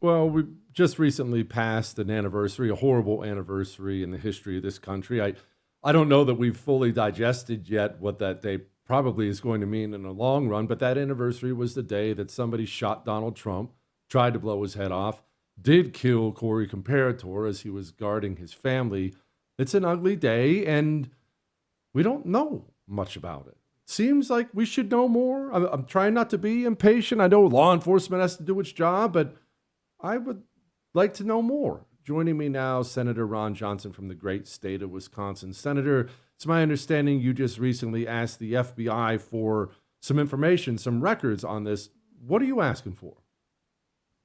Well, we just recently passed an anniversary, a horrible anniversary in the history of this country. I don't know that we've fully digested yet what that day probably is going to mean in the long run, but that anniversary was the day that somebody shot Donald Trump, tried to blow his head off, did kill Corey Comparator as he was guarding his family. It's an ugly day, and we don't know much about it. Seems like we should know more. I'm trying not to be impatient. I know law enforcement has to do its job, but I would like to know more. Joining me now, Senator Ron Johnson from the great state of Wisconsin. Senator, it's my understanding you just recently asked the FBI for some information, some records on this. What are you asking for?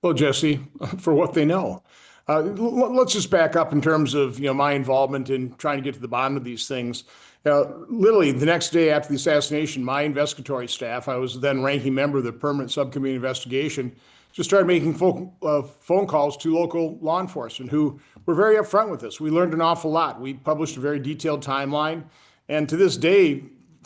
Well, Jesse, for what they know. Let's just back up in terms of my involvement in trying to get to the bottom of these things. Literally the next day after the assassination, my investigatory staff, I was then ranking member of the permanent subcommittee investigation, just started making phone calls to local law enforcement who were very upfront with us. We learned an awful lot. We published a very detailed timeline. And to this day,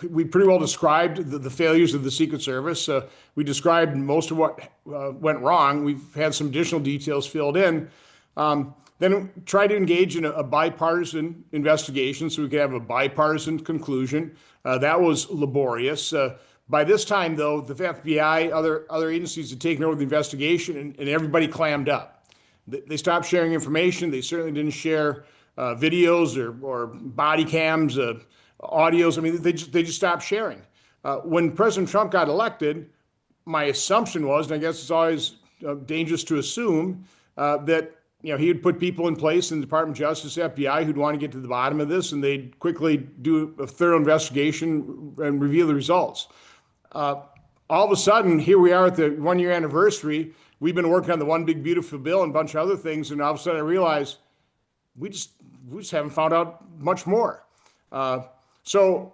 we pretty well described the failures of the Secret Service. We described most of what went wrong. We've had some additional details filled in. Then tried to engage in a bipartisan investigation so we could have a bipartisan conclusion. That was laborious. By this time, though, the FBI, other agencies had taken over the investigation, and everybody clammed up. They stopped sharing information. They certainly didn't share videos or body cams, audios. I mean, they just stopped sharing. When President Trump got elected, my assumption was, and I guess it's always dangerous to assume, that he would put people in place in the Department of Justice, FBI, who'd want to get to the bottom of this, and they'd quickly do a thorough investigation and reveal the results. All of a sudden, here we are at the one-year anniversary. We've been working on the One Big Beautiful Bill and a bunch of other things, and all of a sudden I realized we just haven't found out much more. So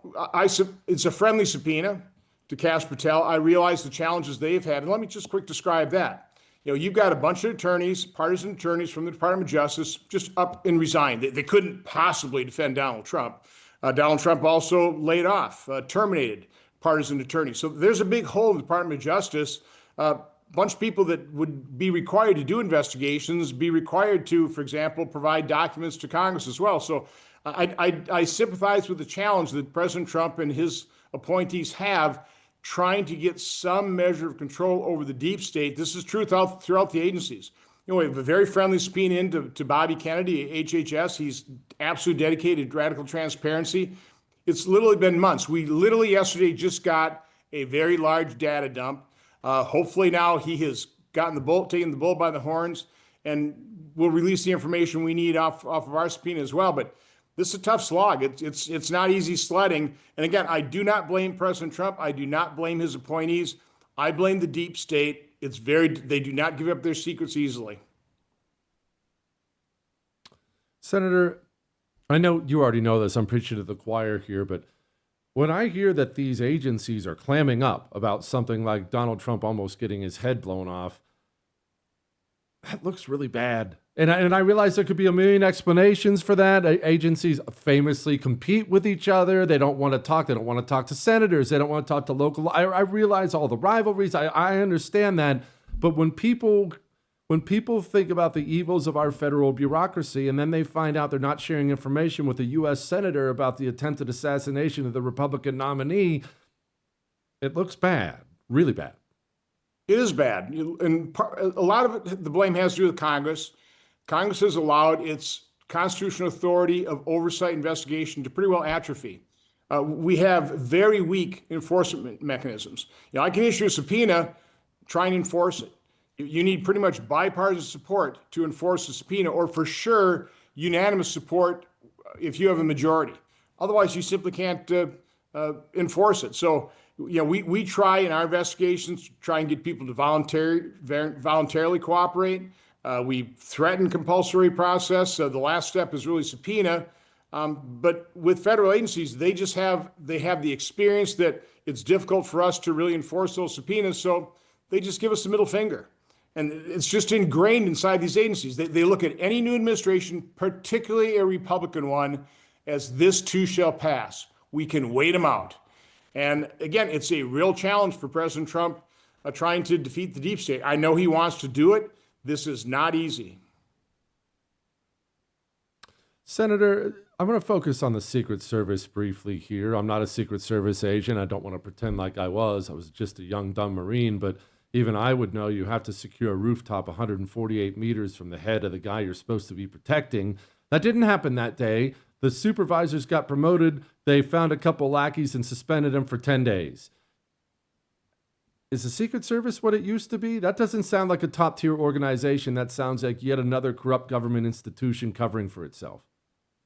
it's a friendly subpoena to Cash Patel. I realize the challenges they've had, and let me just quick describe that. You've got a bunch of attorneys, partisan attorneys from the Department of Justice, just up and resigned. They couldn't possibly defend Donald Trump. Donald Trump also laid off, terminated partisan attorneys. So there's a big hole in the Department of Justice. A bunch of people that would be required to do investigations, be required to, for example, provide documents to Congress as well. So I sympathize with the challenge that President Trump and his appointees have trying to get some measure of control over the deep state. This is true throughout the agencies. We have a very friendly subpoena into Bobby Kennedy, HHS. He's absolutely dedicated to radical transparency. It's literally been months. We literally yesterday just got a very large data dump. Hopefully now he has taken the bull by the horns, and we'll release the information we need off of our subpoena as well. But this is a tough slog. It's not easy sledding. And again, I do not blame President Trump. I do not blame his appointees. I blame the deep state. They do not give up their secrets easily. Senator, I know you already know this. I'm preaching to the choir here, but when I hear that these agencies are clamming up about something like Donald Trump almost getting his head blown off, that looks really bad. And I realize there could be a million explanations for that. Agencies famously compete with each other. They don't want to talk. They don't want to talk to senators. They don't want to talk to local. I realize all the rivalries. I understand that. But when people think about the evils of our federal bureaucracy and then they find out they're not sharing information with a U.S. senator about the attempted assassination of the Republican nominee, it looks bad, really bad. It is bad. And a lot of it, the blame has to do with Congress. Congress has allowed its constitutional authority of oversight investigation to pretty well atrophy. We have very weak enforcement mechanisms. I can issue a subpoena, try and enforce it. You need pretty much bipartisan support to enforce the subpoena, or for sure, unanimous support if you have a majority. Otherwise, you simply can't enforce it. So, we try in our investigations to try and get people to voluntarily cooperate. We threaten compulsory process. The last step is really subpoena. But with federal agencies, they have the experience that it's difficult for us to really enforce those subpoenas. So they just give us the middle finger. And it's just ingrained inside these agencies. They look at any new administration, particularly a Republican one, as this too shall pass. We can wait them out. And again, it's a real challenge for President Trump trying to defeat the deep state. I know he wants to do it. This is not easy. Senator, I'm going to focus on the Secret Service briefly here. I'm not a Secret Service agent. I don't want to pretend like I was. I was just a young, dumb Marine, but even I would know you have to secure a rooftop 148 meters from the head of the guy you're supposed to be protecting. That didn't happen that day. The supervisors got promoted. They found a couple lackeys and suspended them for 10 days. Is the Secret Service what it used to be? That doesn't sound like a top-tier organization. That sounds like yet another corrupt government institution covering for itself.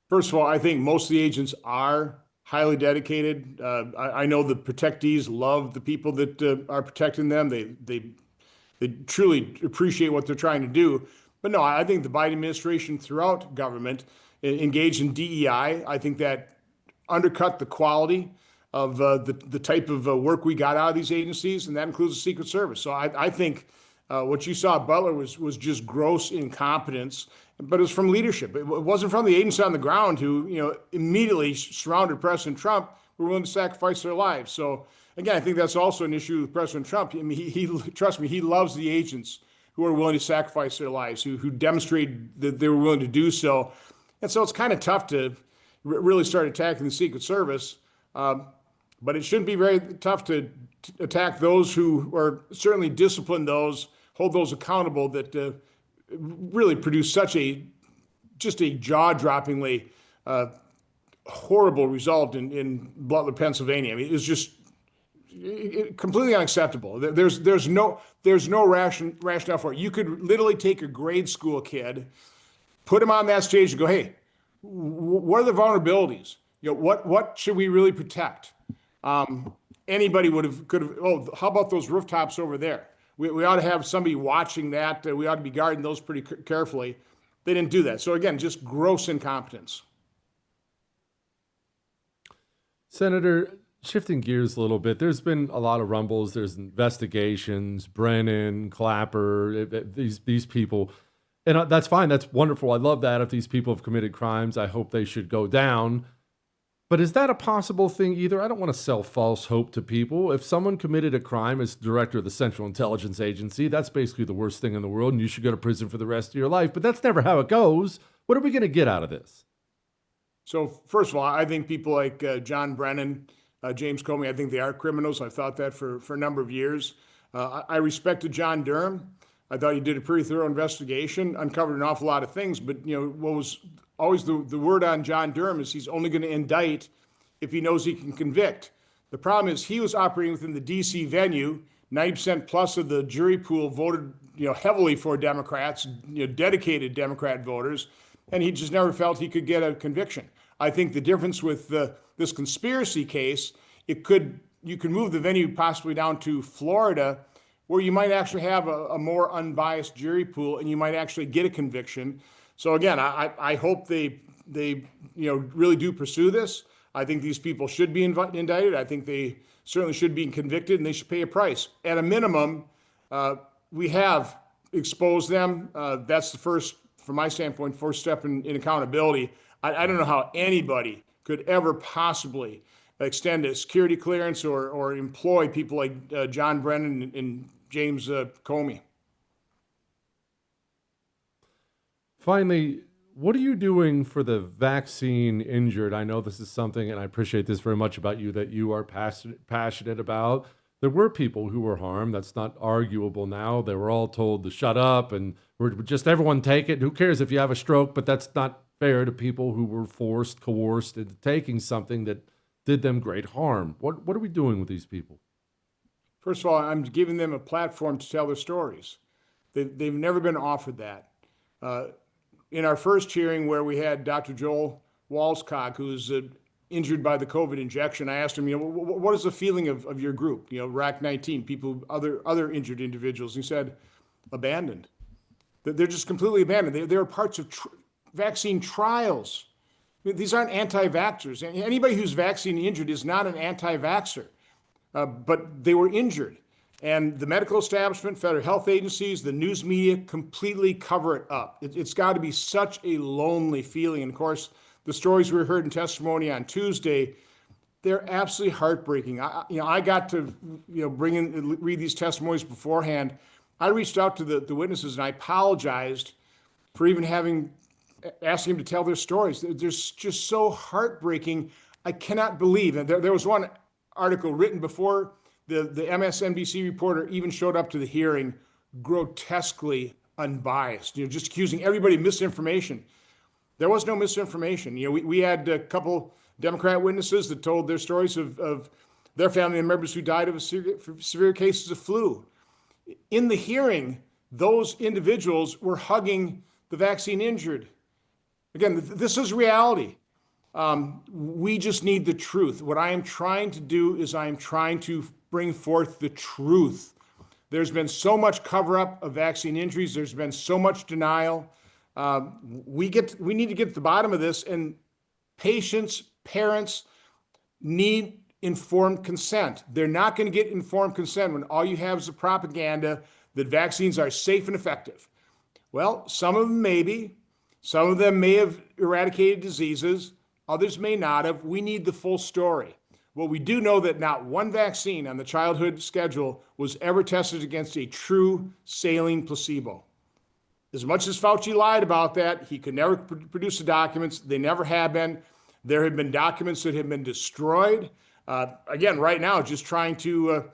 First of all, I think most of the agents are highly dedicated. I know the protectees love the people that are protecting them. They truly appreciate what they're trying to do. But no, I think the Biden administration throughout government engaged in DEI. I think that undercut the quality of the type of work we got out of these agencies, and that includes the Secret Service. So I think what you saw at Butler was just gross incompetence, but it was from leadership. It wasn't from the agents on the ground who, immediately surrounded President Trump, were willing to sacrifice their lives. So again, I think that's also an issue with President Trump. I mean, he trust me, he loves the agents who are willing to sacrifice their lives, who demonstrated that they were willing to do so. And so it's kind of tough to really start attacking the Secret Service. But it shouldn't be very tough to attack those who are certainly discipline those, hold those accountable that really produce just a jaw-droppingly horrible result in Butler, Pennsylvania. I mean, it's just completely unacceptable. There's no rationale for it. You could literally take a grade school kid, put him on that stage and go, hey, what are the vulnerabilities? What should we really protect? Anybody could have, how about those rooftops over there? We ought to have somebody watching that. We ought to be guarding those pretty carefully. They didn't do that. So again, just gross incompetence. Senator, shifting gears a little bit, there's been a lot of rumbles. There's investigations, Brennan, Clapper, these people. And that's fine. That's wonderful. I love that. If these people have committed crimes, I hope they should go down. But is that a possible thing either? I don't want to sell false hope to people. If someone committed a crime as director of the Central Intelligence Agency, that's basically the worst thing in the world, and you should go to prison for the rest of your life. But that's never how it goes. What are we going to get out of this? So first of all, I think people like John Brennan, James Comey, I think they are criminals. I've thought that for a number of years. I respected John Durham. I thought he did a pretty thorough investigation, uncovered an awful lot of things. But what was always the word on John Durham is he's only going to indict if he knows he can convict. The problem is he was operating within the DC venue. 90% plus of the jury pool voted heavily for Democrats, dedicated Democrat voters, and he just never felt he could get a conviction. I think the difference with this conspiracy case, you could move the venue possibly down to Florida, where you might actually have a more unbiased jury pool and you might actually get a conviction. So again, I hope they really do pursue this. I think these people should be indicted. I think they certainly should be convicted and they should pay a price. At a minimum, we have exposed them. That's the first, from my standpoint, first step in accountability. I don't know how anybody could ever possibly extend a security clearance or employ people like John Brennan and James Comey. Finally, what are you doing for the vaccine injured? I know this is something, and I appreciate this very much about you, that you are passionate about. There were people who were harmed. That's not arguable now. They were all told to shut up and we're just everyone take it. Who cares if you have a stroke? But that's not fair to people who were coerced into taking something that did them great harm. What are we doing with these people? First of all, I'm giving them a platform to tell their stories. They've never been offered that. In our first hearing where we had Dr. Joel Walscock, who's injured by the COVID injection, I asked him, what is the feeling of your group? RAC 19, people, other injured individuals. He said, abandoned. They're just completely abandoned. They're parts of vaccine trials. I mean, these aren't anti-vaxxers. Anybody who's vaccine injured is not an anti-vaxxer, but they were injured. And the medical establishment, federal health agencies, the news media completely cover it up. It's got to be such a lonely feeling. And of course, the stories we heard in testimony on Tuesday, they're absolutely heartbreaking. I got to read these testimonies beforehand, I reached out to the witnesses and I apologized for even asking them to tell their stories. They're just so heartbreaking. I cannot believe. And there was one article written before the MSNBC reporter even showed up to the hearing, grotesquely unbiased, just accusing everybody of misinformation. There was no misinformation. We had a couple Democrat witnesses that told their stories of their family members who died of severe cases of flu. In the hearing, those individuals were hugging the vaccine injured. Again, this is reality. We just need the truth. What I am trying to do is I am trying to bring forth the truth. There's been so much cover-up of vaccine injuries. There's been so much denial. We need to get to the bottom of this, and patients, parents need informed consent. They're not going to get informed consent when all you have is the propaganda that vaccines are safe and effective. Well, some of them may be. Some of them may have eradicated diseases. Others may not have. We need the full story. Well, we do know that not one vaccine on the childhood schedule was ever tested against a true saline placebo. As much as Fauci lied about that, he could never produce the documents. They never have been. There have been documents that have been destroyed. Again, right now, just trying to,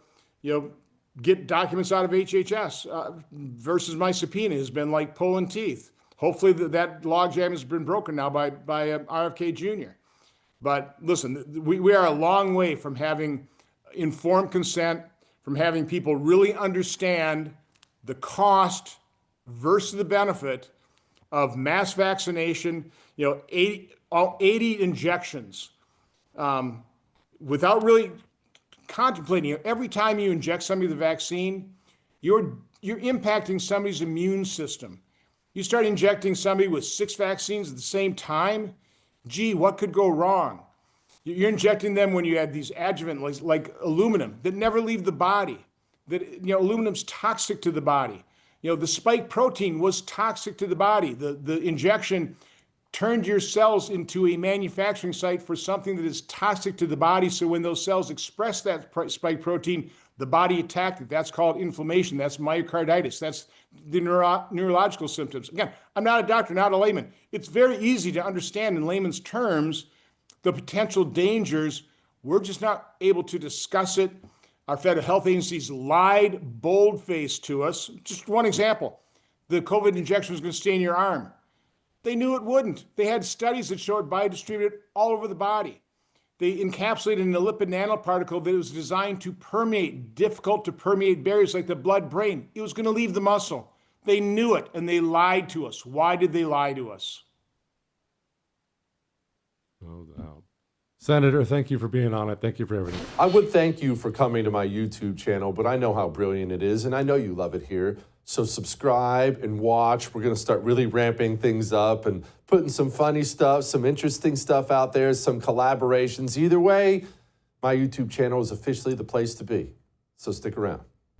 get documents out of HHS versus my subpoena has been like pulling teeth. Hopefully that logjam has been broken now by RFK Jr. But listen, we are a long way from having informed consent, from having people really understand the cost versus the benefit of mass vaccination, 80 injections, without really contemplating it. Every time you inject somebody the vaccine, you're impacting somebody's immune system. You start injecting somebody with 6 vaccines at the same time, gee, what could go wrong? You're injecting them when you add these adjuvants like aluminum that never leave the body. That aluminum's toxic to the body. The spike protein was toxic to the body. The injection turned your cells into a manufacturing site for something that is toxic to the body. So when those cells express that spike protein, the body attacked it. That's called inflammation. That's myocarditis. That's the neurological symptoms. Again, I'm not a doctor, not a layman. It's very easy to understand in layman's terms the potential dangers. We're just not able to discuss it. Our federal health agencies lied bold-faced to us. Just one example, the COVID injection was going to stay in your arm. They knew it wouldn't. They had studies that showed biodistributed all over the body. They encapsulated in a lipid nanoparticle that was designed to permeate difficult to permeate barriers like the blood-brain. It was going to leave the muscle. They knew it, and they lied to us. Why did they lie to us? No doubt. Senator, thank you for being on it. Thank you for everything. I would thank you for coming to my YouTube channel, but I know how brilliant it is, and I know you love it here. So subscribe and watch. We're going to start really ramping things up and putting some funny stuff, some interesting stuff out there, some collaborations. Either way, my YouTube channel is officially the place to be. So stick around.